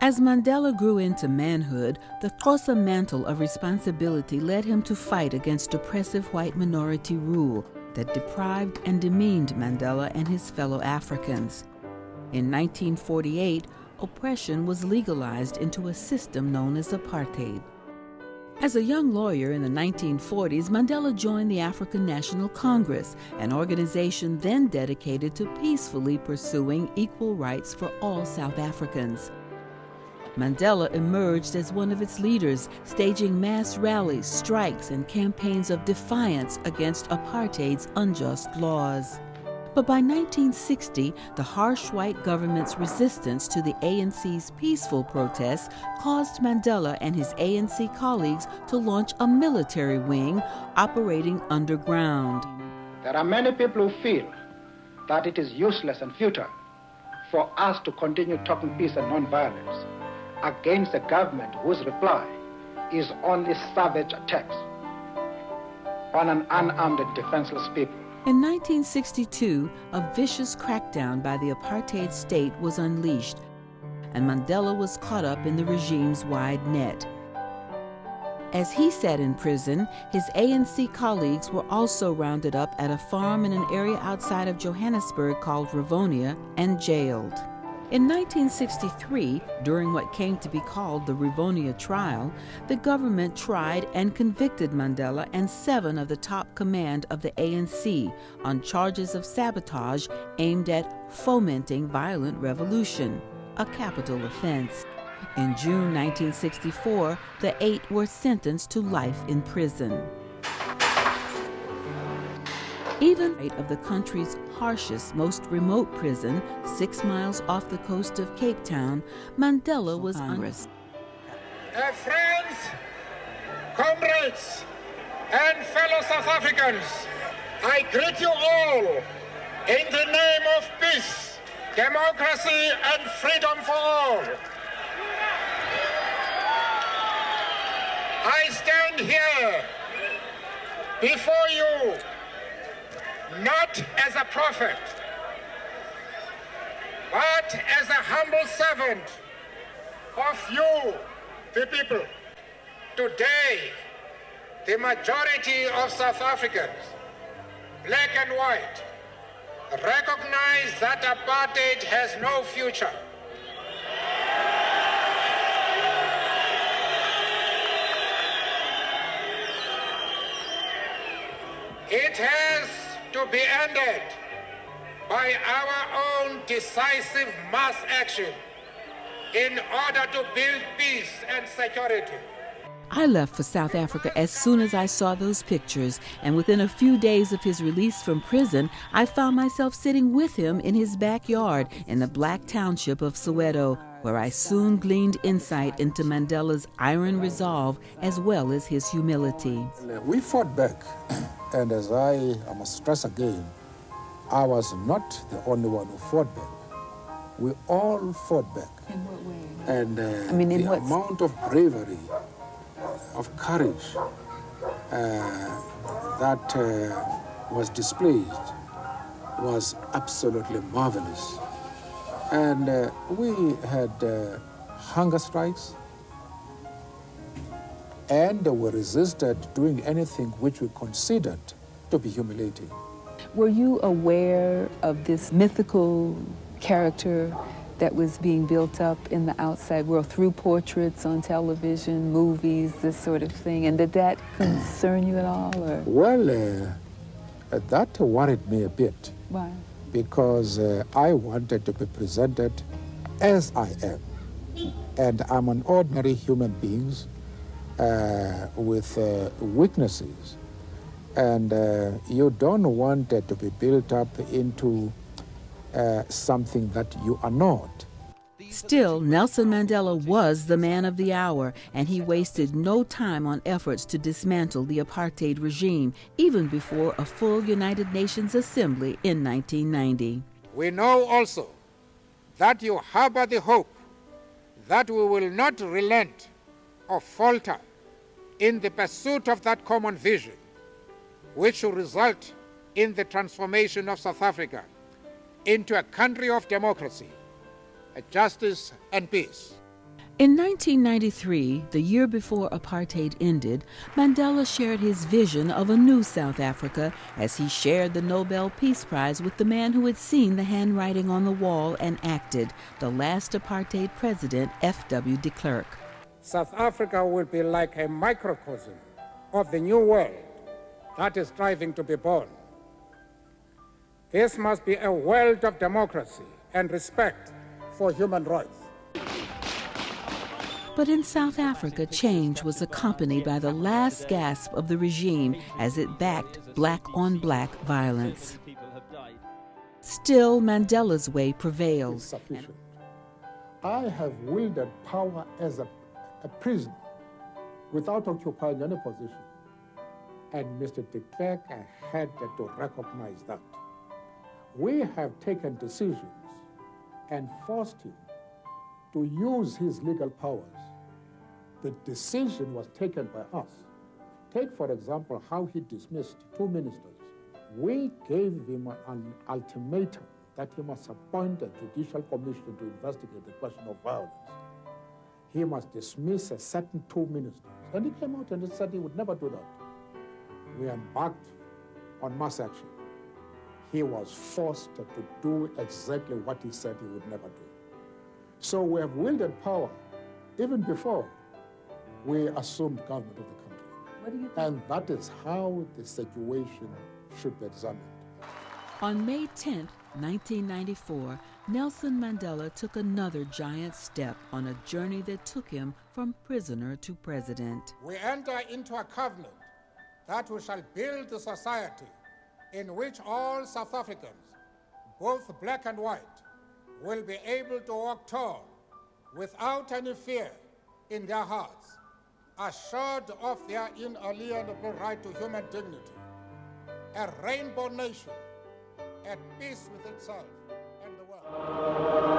As Mandela grew into manhood, the Xhosa mantle of responsibility led him to fight against oppressive white minority rule that deprived and demeaned Mandela and his fellow Africans. In 1948, oppression was legalized into a system known as apartheid. As a young lawyer in the 1940s, Mandela joined the African National Congress, an organization then dedicated to peacefully pursuing equal rights for all South Africans. Mandela emerged as one of its leaders, staging mass rallies, strikes, and campaigns of defiance against apartheid's unjust laws. But by 1960, the harsh white government's resistance to the ANC's peaceful protests caused Mandela and his ANC colleagues to launch a military wing operating underground. There are many people who feel that it is useless and futile for us to continue talking peace and non-violence against a government whose reply is only savage attacks on an unarmed and defenseless people. In 1962, a vicious crackdown by the apartheid state was unleashed, and Mandela was caught up in the regime's wide net. As he sat in prison, his ANC colleagues were also rounded up at a farm in an area outside of Johannesburg called Rivonia and jailed. In 1963, during what came to be called the Rivonia trial, the government tried and convicted Mandela and 7 of the top command of the ANC on charges of sabotage aimed at fomenting violent revolution, a capital offense. In June 1964, the 8 were sentenced to life in prison. Even of the country's harshest, most remote prison, 6 miles off the coast of Cape Town, Mandela was Congress. Friends, comrades, and fellow South Africans, I greet you all in the name of peace, democracy, and freedom for all. I stand here before you not as a prophet, but as a humble servant of you, the people. Today, the majority of South Africans, black and white, recognize that apartheid has no future. It has to be ended by our own decisive mass action in order to build peace and security. I left for South Africa as soon as I saw those pictures, and within a few days of his release from prison, I found myself sitting with him in his backyard in the black township of Soweto, where I soon gleaned insight into Mandela's iron resolve as well as his humility. We fought back, and as I must stress again, I was not the only one who fought back. We all fought back. In what way? And the amount of bravery, of courage that was displayed was absolutely marvelous. And we had hunger strikes, and we resisted doing anything which we considered to be humiliating. Were you aware of this mythical character that was being built up in the outside world through portraits on television, movies, this sort of thing? And did that concern you at all? Or? Well, that worried me a bit. Why? Because I wanted to be presented as I am. And I'm an ordinary human being with weaknesses. And you don't want it to be built up into something that you are not. Still, Nelson Mandela was the man of the hour, and he wasted no time on efforts to dismantle the apartheid regime, even before a full United Nations Assembly in 1990. We know also that you harbor the hope that we will not relent or falter in the pursuit of that common vision, which will result in the transformation of South Africa into a country of democracy, justice, and peace. In 1993, the year before apartheid ended, Mandela shared his vision of a new South Africa as he shared the Nobel Peace Prize with the man who had seen the handwriting on the wall and acted, the last apartheid president, F.W. de Klerk. South Africa will be like a microcosm of the new world that is striving to be born. This must be a world of democracy and respect for human rights. But in South Africa, change was accompanied by the last gasp of the regime as it backed black-on-black violence. Still, Mandela's way prevails. Sufficient. I have wielded power as a prisoner without occupying any position. And Mr. de Klerk had to recognize that. We have taken decisions and forced him to use his legal powers. The decision was taken by us. Take, for example, how he dismissed 2 ministers. We gave him an ultimatum that he must appoint a judicial commission to investigate the question of violence. He must dismiss a certain 2 ministers. And he came out and he said he would never do that. We embarked on mass action. He was forced to do exactly what he said he would never do. So we have wielded power even before we assumed government of the country. What do you think? And that is how the situation should be examined. On May 10, 1994, Nelson Mandela took another giant step on a journey that took him from prisoner to president. We enter into a covenant that we shall build a society in which all South Africans, both black and white, will be able to walk tall without any fear in their hearts, assured of their inalienable right to human dignity, a rainbow nation at peace with itself and the world.